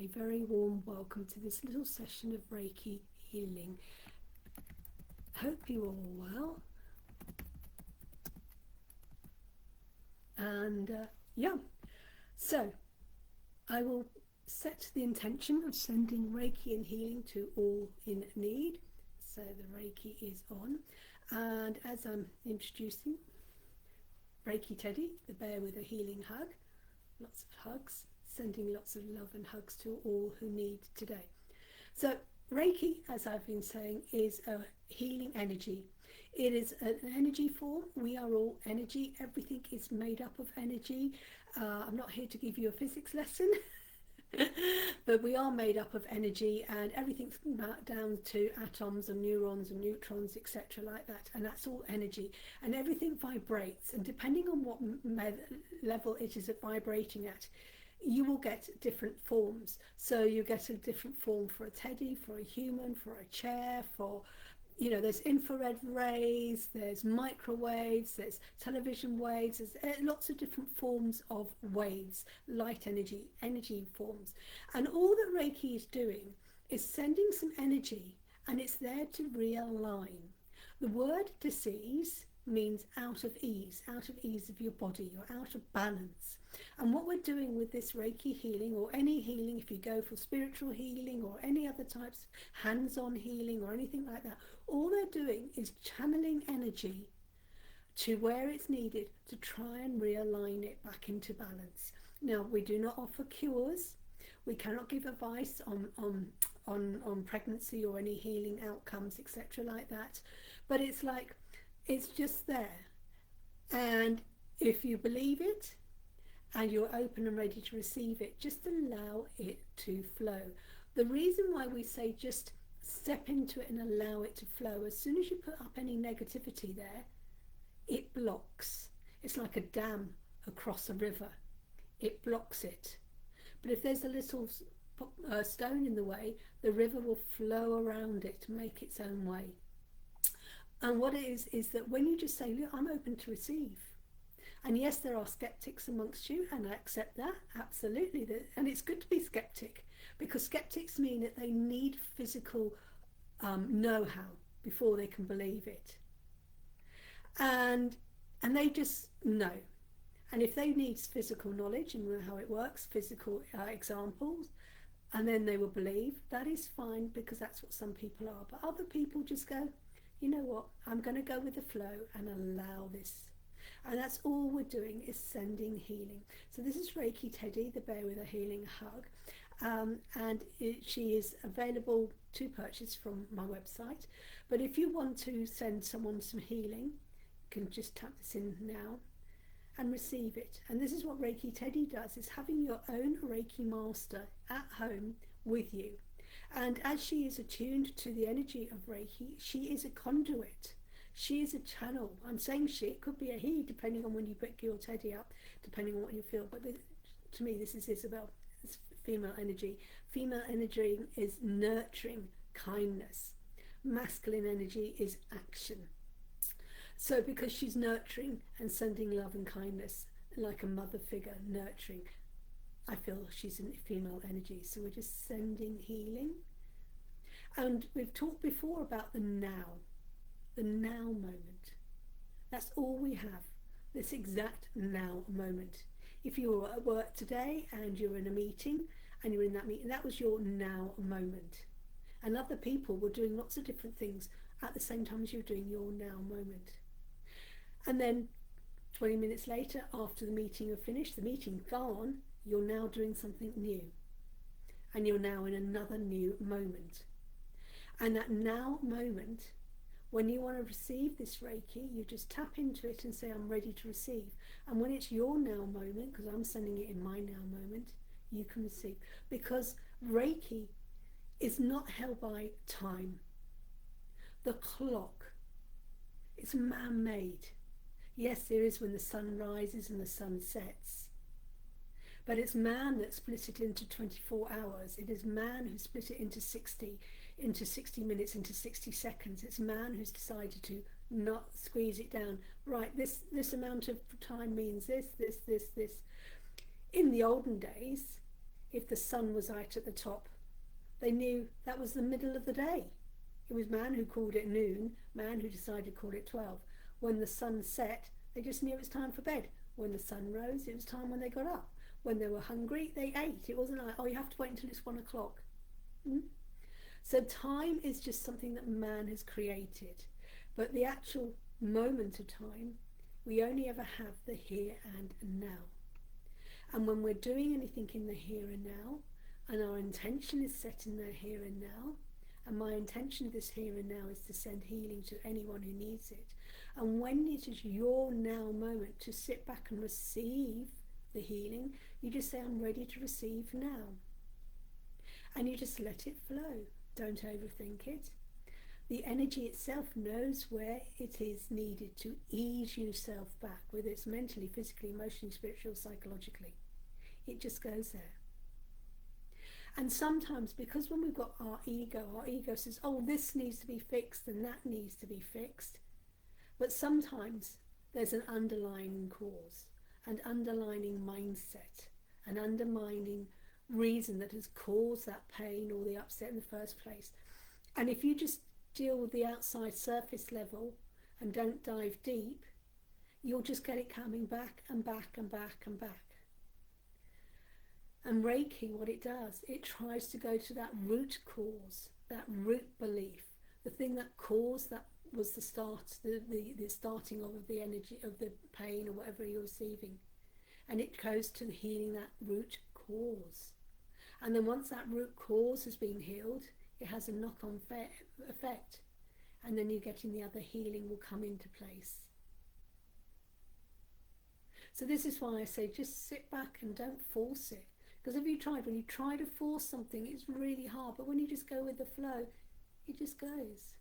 a very warm welcome to this little session of Reiki healing. Hope you're all well. And so I will set the intention of sending Reiki and healing to all in need. So the Reiki is on. And as I'm introducing Reiki Teddy, the bear with a healing hug, lots of hugs, sending lots of love and hugs to all who need today. So Reiki, as I've been saying, is a healing energy. It is an energy form. We are all energy. Everything is made up of energy. I'm not here to give you a physics lesson, but we are made up of energy, and everything's down to atoms and neurons and neutrons, etc., like that. And that's all energy. And everything vibrates. And depending on what level it is vibrating at, you will get different forms. So you get a different form for a teddy, for a human, for a chair, for, there's infrared rays, there's microwaves, there's television waves, there's lots of different forms of waves, light energy forms. And all that Reiki is doing is sending some energy, and it's there to realign. The word disease means out of ease of your body. You're out of balance. And what we're doing with this Reiki healing, or any healing, if you go for spiritual healing or any other types of hands-on healing or anything like that, all they're doing is channeling energy to where it's needed to try and realign it back into balance. Now, we do not offer cures. We cannot give advice on pregnancy or any healing outcomes, etc., like that. But it's just there. And if you believe it and you're open and ready to receive it, just allow it to flow. The reason why we say just step into it and allow it to flow, as soon as you put up any negativity there, it blocks. It's like a dam across a river. It blocks it. But if there's a little stone in the way, the river will flow around it to make its own way. And what it is that when you just say, look, I'm open to receive. And yes, there are skeptics amongst you, and I accept that, absolutely. And it's good to be skeptic, because skeptics mean that they need physical know-how before they can believe it. And they just know. And if they need physical knowledge and know how it works, physical examples, and then they will believe, that is fine, because that's what some people are. But other people just go, you know what, I'm going to go with the flow and allow this. And that's all we're doing, is sending healing. So this is Reiki Teddy, the bear with a healing hug. She is available to purchase from my website. But if you want to send someone some healing, you can just tap this in now and receive it. And this is what Reiki Teddy does, is having your own Reiki master at home with you. And as she is attuned to the energy of Reiki, she is a conduit. She is a channel. I'm saying she, it could be a he, depending on when you pick your teddy up, depending on what you feel. But to me, this is Isabel. It's female energy. Female energy is nurturing, kindness. Masculine energy is action. So because she's nurturing and sending love and kindness, like a mother figure nurturing, I feel she's in female energy. So we're just sending healing. And we've talked before about the now moment. That's all we have, this exact now moment. If you were at work today and you're in a meeting and you're in that meeting, that was your now moment. And other people were doing lots of different things at the same time as you're doing your now moment. And then 20 minutes later, after the meeting had finished, the meeting gone, you're now doing something new. And you're now in another new moment. And that now moment, when you want to receive this Reiki, you just tap into it and say, I'm ready to receive. And when it's your now moment, because I'm sending it in my now moment, you can receive. Because Reiki is not held by time. The clock is man-made. Yes, there is when the sun rises and the sun sets. But it's man that split it into 24 hours. It is man who split it into 60 minutes, into 60 seconds. It's man who's decided to not squeeze it down. Right, this amount of time means this. In the olden days, if the sun was out at the top. They knew that was the middle of the day. It was man who called it noon, man who decided to call it 12. When the sun set, they just knew it was time for bed. When the sun rose, it was time when they got up. When they were hungry, they ate. It wasn't like, oh, you have to wait until it's 1 o'clock. So time is just something that man has created. But the actual moment of time, we only ever have the here and now. And when we're doing anything in the here and now, and our intention is set in the here and now, and my intention of this here and now is to send healing to anyone who needs it. And when it is your now moment to sit back and receive the healing, you just say, I'm ready to receive now. And you just let it flow. Don't overthink it. The energy itself knows where it is needed to ease yourself back, whether it's mentally, physically, emotionally, spiritually, psychologically. It just goes there. And sometimes, because when we've got our ego says, oh, this needs to be fixed and that needs to be fixed. But sometimes there's an underlying cause, an underlying mindset, an undermining reason that has caused that pain or the upset in the first place. And if you just deal with the outside surface level and don't dive deep, you'll just get it coming back and back and back and back. And Reiki, what it does, it tries to go to that root cause, that root belief, the thing that caused that was the starting of the energy of the pain or whatever you're receiving. And it goes to healing that root cause. And then once that root cause has been healed, it has a knock-on effect. And then you're getting the other healing will come into place. So this is why I say just sit back and don't force it. Because when you try to force something, it's really hard. But when you just go with the flow, it just goes.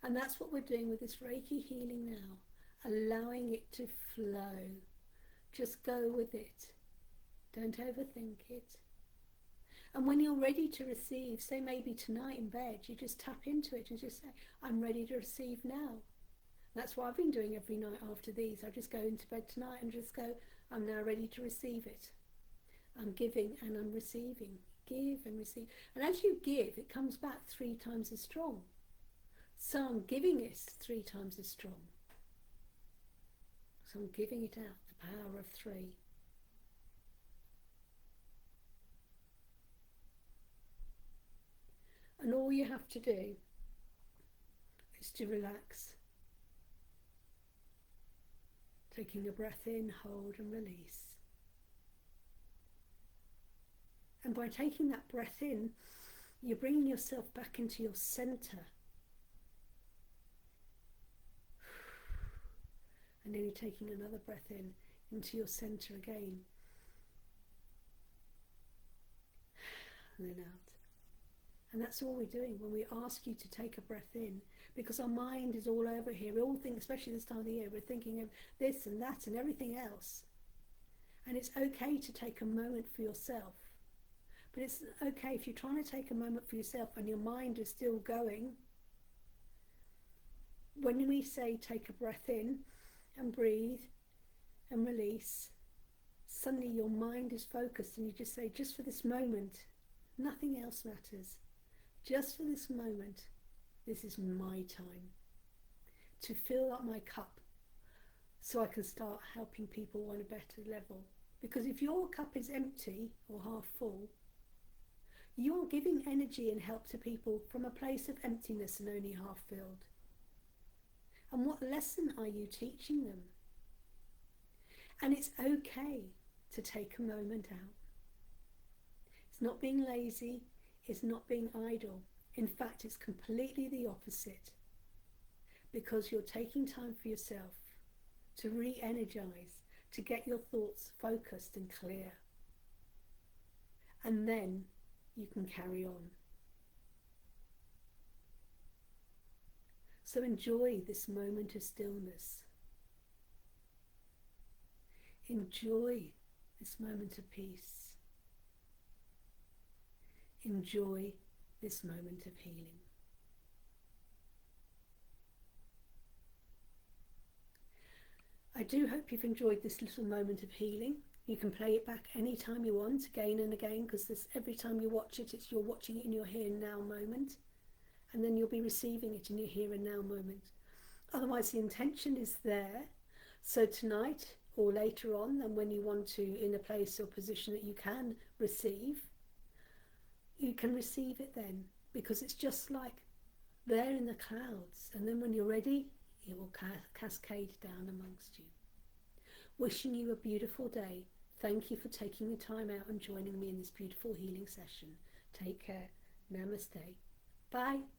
And that's what we're doing with this Reiki healing now. Allowing it to flow. Just go with it. Don't overthink it. And when you're ready to receive, say maybe tonight in bed, you just tap into it and just say, I'm ready to receive now. That's what I've been doing every night after these. I just go into bed tonight and just go, I'm now ready to receive it. I'm giving and I'm receiving. Give and receive. And as you give, it comes back 3 times as strong. So I'm giving it 3 times as strong. So I'm giving it out, the power of 3. And all you have to do is to relax. Taking a breath in, hold and release. And by taking that breath in, you're bringing yourself back into your center. And then you're taking another breath in into your center again. And then out. And that's all we're doing when we ask you to take a breath in, because our mind is all over here. We all think, especially this time of the year, we're thinking of this and that and everything else. And it's okay to take a moment for yourself. But it's okay if you're trying to take a moment for yourself and your mind is still going. When we say take a breath in and breathe and release, suddenly your mind is focused and you just say, just for this moment, nothing else matters. Just for this moment, this is my time to fill up my cup so I can start helping people on a better level. Because if your cup is empty or half full, you're giving energy and help to people from a place of emptiness and only half filled. And what lesson are you teaching them? And it's okay to take a moment out. It's not being lazy, it's not being idle. In fact, it's completely the opposite. Because you're taking time for yourself to re-energize, to get your thoughts focused and clear. And then you can carry on. So enjoy this moment of stillness. Enjoy this moment of peace. Enjoy this moment of healing. I do hope you've enjoyed this little moment of healing. You can play it back anytime you want, again and again, because every time you watch it, you're watching it in your here and now moment, and then you'll be receiving it in your here and now moment. Otherwise, the intention is there. So tonight or later on, and when you want to, in a place or position that you can receive, you can receive it then, because it's just like there in the clouds, and then when you're ready, it will cascade down amongst you. Wishing you a beautiful day. Thank you for taking the time out and joining me in this beautiful healing session. Take care. Namaste. Bye.